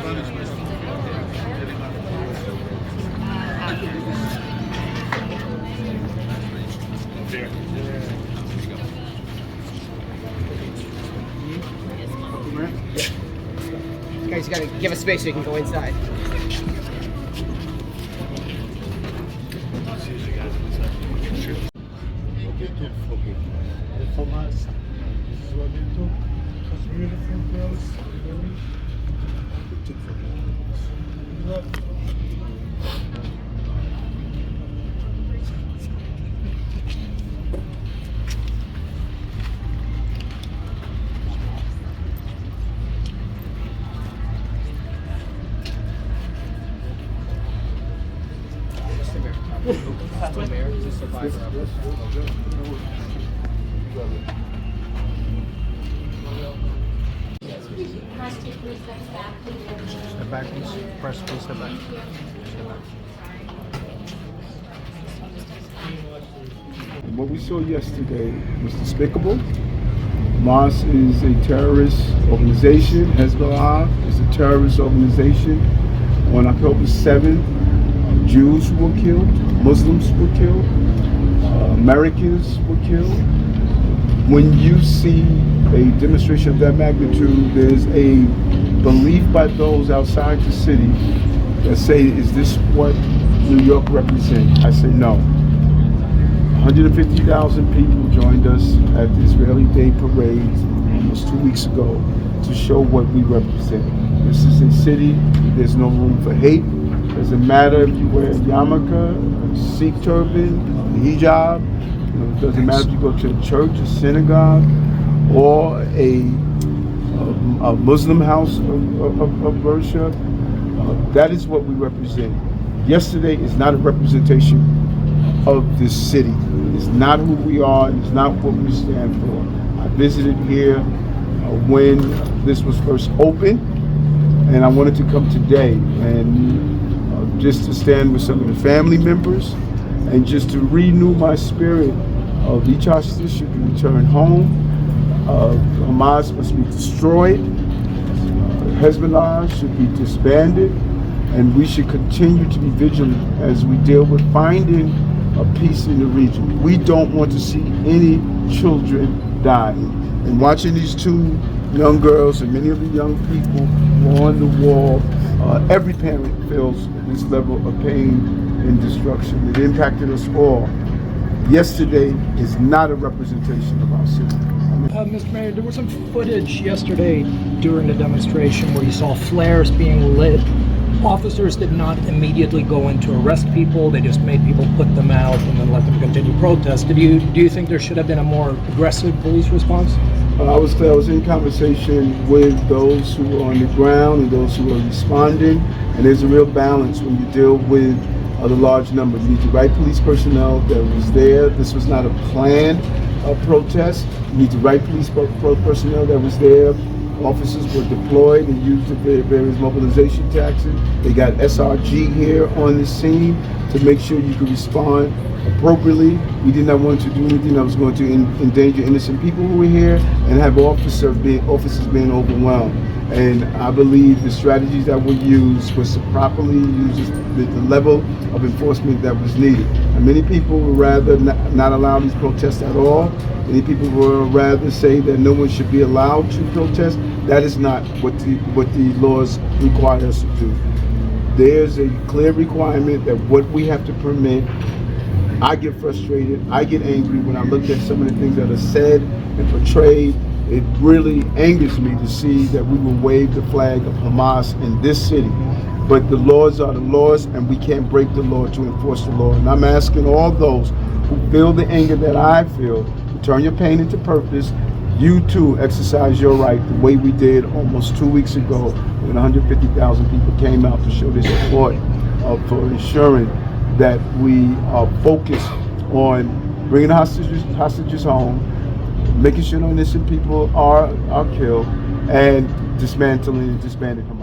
Guys, you gotta give us space so you can go inside. Beautiful girls. Mr. Mayor, is this survivor of this? Step back, please. Press, please step back. What we saw yesterday was despicable. Hamas is a terrorist organization. Hezbollah is a terrorist organization. On October 7th, Jews were killed, Muslims were killed, Americans were killed. When you see a demonstration of that magnitude, there's a belief by those outside the city that say, is this what New York represents? I say no. 150,000 people joined us at the Israeli Day Parade almost 2 weeks ago to show what we represent. This is a city, there's no room for hate. Doesn't matter if you wear a yarmulke, a Sikh turban, a hijab. It doesn't matter if you go to a church, a synagogue, or a Muslim house of worship. That is what we represent. Yesterday is not a representation of this city. It's not who we are. It's not what we stand for. I visited here when this was first opened, and I wanted to come today and just to stand with some of the family members and just to renew my spirit of each hostage should be returned home. Hamas must be destroyed. Hezbollah should be disbanded, and we should continue to be vigilant as we deal with finding a peace in the region. We don't want to see any children dying. And watching these two young girls and many of the young people on the wall, every parent feels this level of pain and destruction. It impacted us all. Yesterday is not a representation of our city. Mr. Mayor, there was some footage yesterday during the demonstration where you saw flares being lit. Officers did not immediately go in to arrest people. They just made people put them out and then let them continue protest. Do you think there should have been a more aggressive police response? I was in conversation with those who are on the ground and those who are responding, and there's a real balance when you deal with the large number. You need the right police personnel that was there. This was not a planned protest. You need the right police personnel that was there. Officers were deployed and used the various mobilization tactics. They got SRG here on the scene to make sure you could respond appropriately. We did not want to do anything that was going to endanger innocent people who were here and have officers being overwhelmed. And I believe the strategies that were used was to properly use the level of enforcement that was needed. And many people would rather not allow these protests at all. Many people would rather say that no one should be allowed to protest. That is not what the laws require us to do. There's a clear requirement that what we have to permit. I get frustrated, I get angry when I look at some of the things that are said and portrayed. It really angers me to see that we will wave the flag of Hamas in this city. But the laws are the laws, and we can't break the law to enforce the law. And I'm asking all those who feel the anger that I feel to turn your pain into purpose. You too exercise your right the way we did almost 2 weeks ago when 150,000 people came out to show their support for ensuring that we are focused on bringing hostages home, making sure no innocent people are killed, and dismantling and disbanding Hamas.